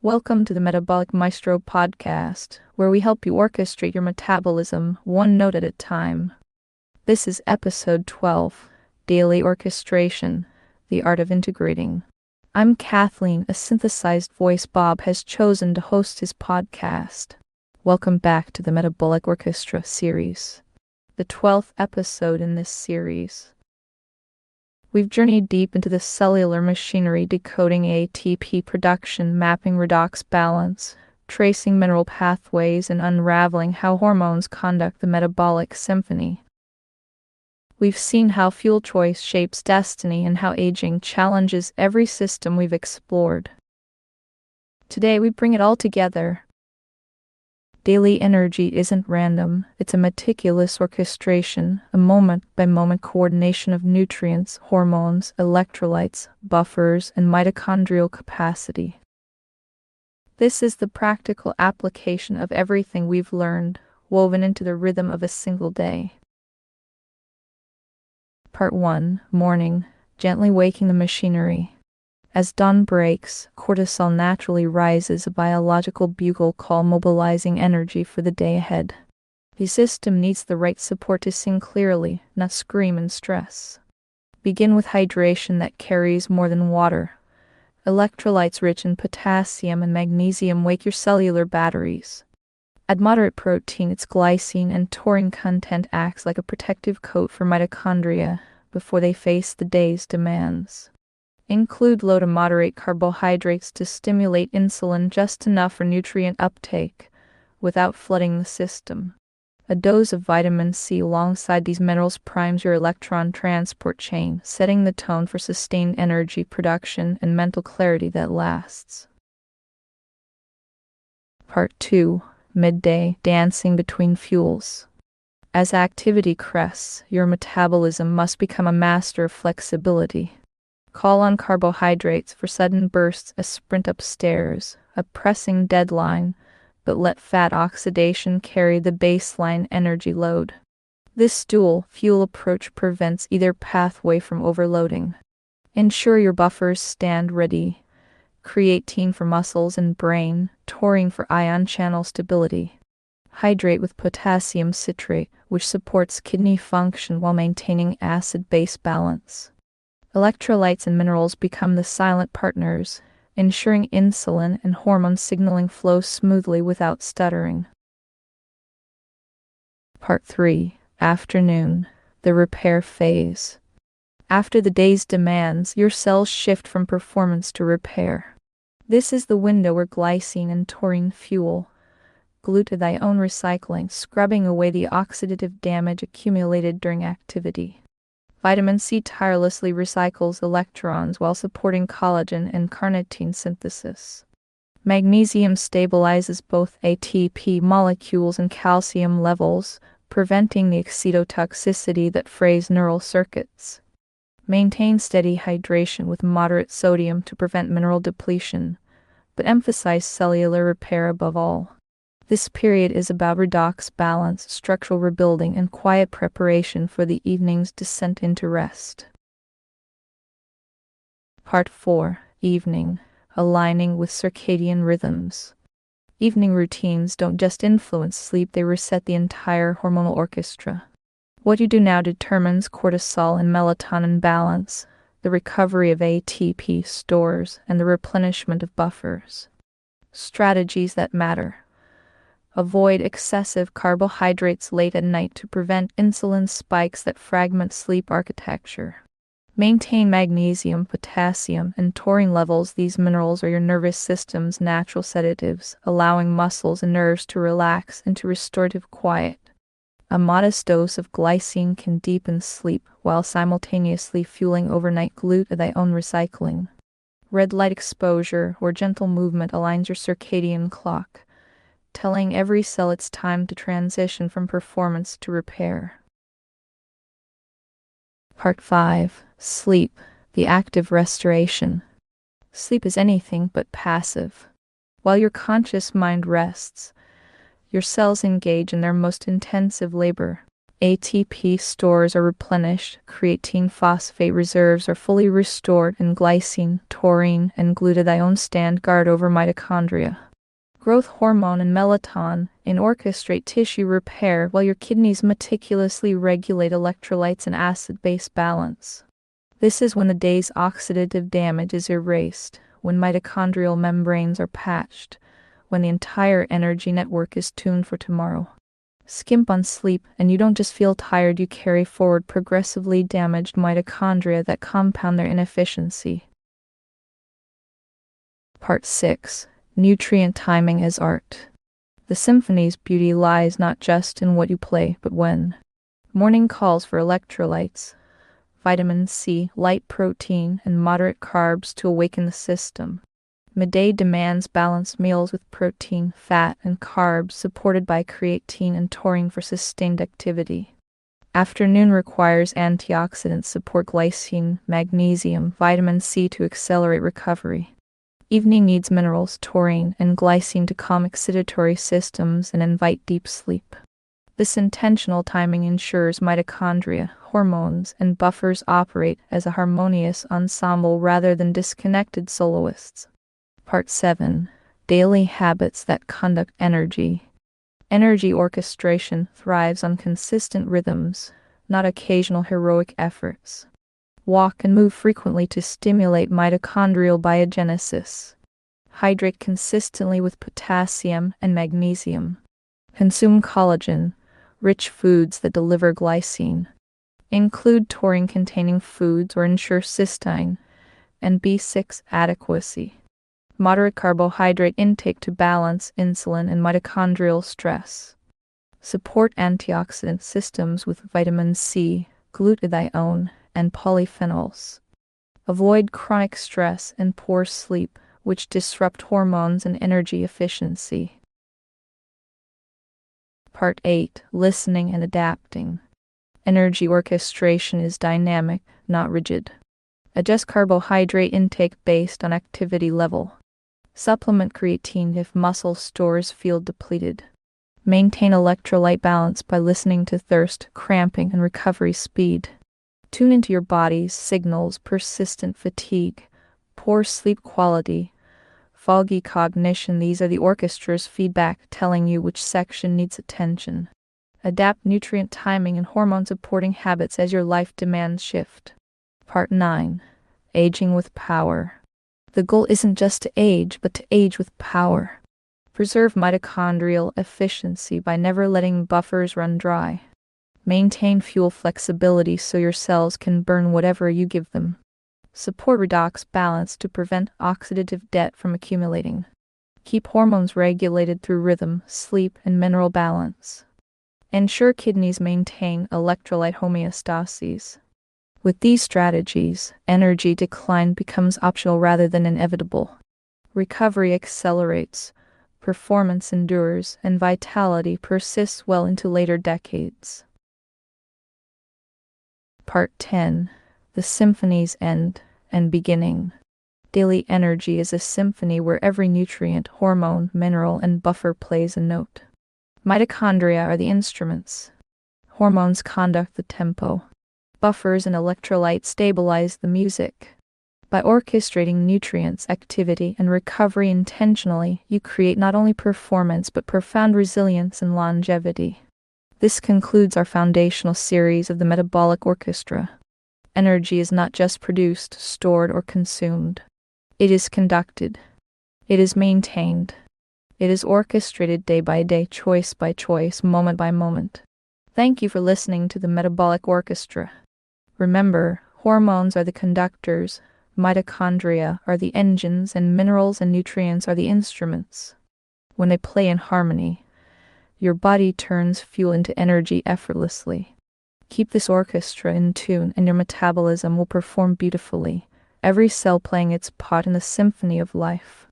Welcome to the Metabolic Maestro podcast, where we help you orchestrate your metabolism one note at a time. This is episode 12, Daily Orchestration, the Art of Integrating. I'm Kathleen, a synthesized voice Bob has chosen to host his podcast. Welcome back to the Metabolic Orchestra series, the 12th episode in this series. We've journeyed deep into the cellular machinery, decoding ATP production, mapping redox balance, tracing mineral pathways, and unraveling how hormones conduct the metabolic symphony. We've seen how fuel choice shapes destiny and how aging challenges every system we've explored. Today, we bring it all together. Daily energy isn't random, it's a meticulous orchestration, a moment-by-moment coordination of nutrients, hormones, electrolytes, buffers, and mitochondrial capacity. This is the practical application of everything we've learned, woven into the rhythm of a single day. Part 1. Morning. Gently waking the machinery. As dawn breaks, cortisol naturally rises, a biological bugle call mobilizing energy for the day ahead. The system needs the right support to sing clearly, not scream in stress. Begin with hydration that carries more than water. Electrolytes rich in potassium and magnesium wake your cellular batteries. Add moderate protein, its glycine and taurine content acts like a protective coat for mitochondria before they face the day's demands. Include low to moderate carbohydrates to stimulate insulin just enough for nutrient uptake, without flooding the system. A dose of vitamin C alongside these minerals primes your electron transport chain, setting the tone for sustained energy production and mental clarity that lasts. Part 2. Midday. Dancing between fuels. As activity crests, your metabolism must become a master of flexibility. Call on carbohydrates for sudden bursts, a sprint upstairs, a pressing deadline, but let fat oxidation carry the baseline energy load. This dual fuel approach prevents either pathway from overloading. Ensure your buffers stand ready. Creatine for muscles and brain, taurine for ion channel stability. Hydrate with potassium citrate, which supports kidney function while maintaining acid-base balance. Electrolytes and minerals become the silent partners, ensuring insulin and hormone signaling flow smoothly without stuttering. Part 3. Afternoon. The repair phase. After the day's demands, your cells shift from performance to repair. This is the window where glycine and taurine fuel glutathione recycling, scrubbing away the oxidative damage accumulated during activity. Vitamin C tirelessly recycles electrons while supporting collagen and carnitine synthesis. Magnesium stabilizes both ATP molecules and calcium levels, preventing the excitotoxicity that frays neural circuits. Maintain steady hydration with moderate sodium to prevent mineral depletion, but emphasize cellular repair above all. This period is about redox balance, structural rebuilding, and quiet preparation for the evening's descent into rest. Part 4. Evening. Aligning with circadian rhythms. Evening routines don't just influence sleep, they reset the entire hormonal orchestra. What you do now determines cortisol and melatonin balance, the recovery of ATP stores, and the replenishment of buffers. Strategies that matter. Avoid excessive carbohydrates late at night to prevent insulin spikes that fragment sleep architecture. Maintain magnesium, potassium, and taurine levels. These minerals are your nervous system's natural sedatives, allowing muscles and nerves to relax into restorative quiet. A modest dose of glycine can deepen sleep while simultaneously fueling overnight glutathione recycling. Red light exposure or gentle movement aligns your circadian clock, telling every cell it's time to transition from performance to repair. Part 5. Sleep. The active restoration. Sleep is anything but passive. While your conscious mind rests, your cells engage in their most intensive labor. ATP stores are replenished, creatine phosphate reserves are fully restored, and glycine, taurine, and glutathione stand guard over mitochondria. Growth hormone and melatonin orchestrate tissue repair while your kidneys meticulously regulate electrolytes and acid-base balance. This is when the day's oxidative damage is erased, when mitochondrial membranes are patched, when the entire energy network is tuned for tomorrow. Skimp on sleep, and you don't just feel tired, you carry forward progressively damaged mitochondria that compound their inefficiency. Part 6. Nutrient timing as art. The symphony's beauty lies not just in what you play, but when. Morning calls for electrolytes, vitamin C, light protein, and moderate carbs to awaken the system. Midday demands balanced meals with protein, fat, and carbs supported by creatine and taurine for sustained activity. Afternoon requires antioxidants support glycine, magnesium, vitamin C to accelerate recovery. Evening needs minerals, taurine, and glycine to calm excitatory systems and invite deep sleep. This intentional timing ensures mitochondria, hormones, and buffers operate as a harmonious ensemble rather than disconnected soloists. Part 7. Daily habits that conduct energy. Energy orchestration thrives on consistent rhythms, not occasional heroic efforts. Walk and move frequently to stimulate mitochondrial biogenesis. Hydrate consistently with potassium and magnesium. Consume collagen, rich foods that deliver glycine. Include taurine-containing foods or ensure cysteine and B6 adequacy. Moderate carbohydrate intake to balance insulin and mitochondrial stress. Support antioxidant systems with vitamin C, glutathione, and polyphenols. Avoid chronic stress and poor sleep, which disrupt hormones and energy efficiency. Part 8. Listening and adapting. Energy orchestration is dynamic, not rigid. Adjust carbohydrate intake based on activity level. Supplement creatine if muscle stores feel depleted. Maintain electrolyte balance by listening to thirst, cramping, and recovery speed. Tune into your body's signals: persistent fatigue, poor sleep quality, foggy cognition. These are the orchestra's feedback telling you which section needs attention. Adapt nutrient timing and hormone supporting habits as your life demands shift. Part 9. Aging with power. The goal isn't just to age, but to age with power. Preserve mitochondrial efficiency by never letting buffers run dry. Maintain fuel flexibility so your cells can burn whatever you give them. Support redox balance to prevent oxidative debt from accumulating. Keep hormones regulated through rhythm, sleep, and mineral balance. Ensure kidneys maintain electrolyte homeostasis. With these strategies, energy decline becomes optional rather than inevitable. Recovery accelerates, performance endures, and vitality persists well into later decades. Part 10. The symphony's end and beginning. Daily energy is a symphony where every nutrient, hormone, mineral, and buffer plays a note. Mitochondria are the instruments. Hormones conduct the tempo. Buffers and electrolytes stabilize the music. By orchestrating nutrients, activity, and recovery intentionally, you create not only performance but profound resilience and longevity. This concludes our foundational series of the Metabolic Orchestra. Energy is not just produced, stored, or consumed. It is conducted. It is maintained. It is orchestrated day by day, choice by choice, moment by moment. Thank you for listening to the Metabolic Orchestra. Remember, hormones are the conductors, mitochondria are the engines, and minerals and nutrients are the instruments. When they play in harmony, your body turns fuel into energy effortlessly. Keep this orchestra in tune and your metabolism will perform beautifully, every cell playing its part in the symphony of life.